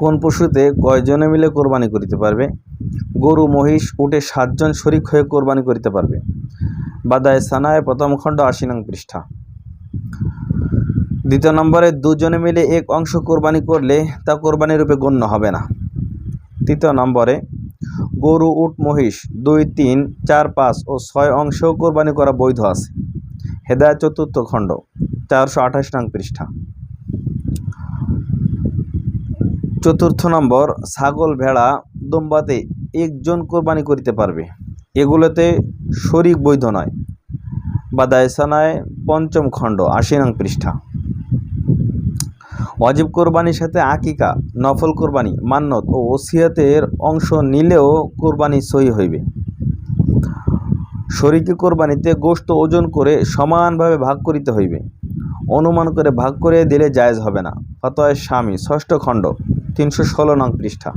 কোন পশুতে কয়জনে মিলে কোরবানি করিতে পারবে? গরু, মহিষ, উটে 7 জন শরিক হয়ে কোরবানি করিতে পারবে। বাদায়ে সানায় প্রথম খণ্ড 80 নং পৃষ্ঠা। দ্বিতীয় নম্বরে 2 জনে মিলে এক অংশ কোরবানি করলে তা কোরবানি রূপে গণ্য হবে না। তৃতীয় নম্বরে গরু, উট, মহিষ 2, 3, 4, 5 ও 6 অংশেও কোরবানি করা বৈধ আছে। হেদায়েত চতুর্থ খণ্ড 428 নং পৃষ্ঠা। চতুর্থ নম্বর ছাগল, ভেড়া, দুম্বাতে 1 জন কোরবানি করিতে পারবে, এগুলোতে শরিক বৈধ নয়। বাদায়ে সানায় পঞ্চম খণ্ড 80 নং পৃষ্ঠা। ওয়াজিব কোরবানির সাথে আকিকা, নফল কোরবানি, মান্নত ও ওসিয়তের অংশ নিলেও কোরবানি সহি হইবে। শরিকি কোরবানিতে গোশত ওজন করে সমানভাবে ভাগ করিতে হইবে। অনুমান করে ভাগ করে দিলে জায়েজ হবে না। ফতোয়া শামী 6ষ্ঠ খণ্ড 316 নং পৃষ্ঠা।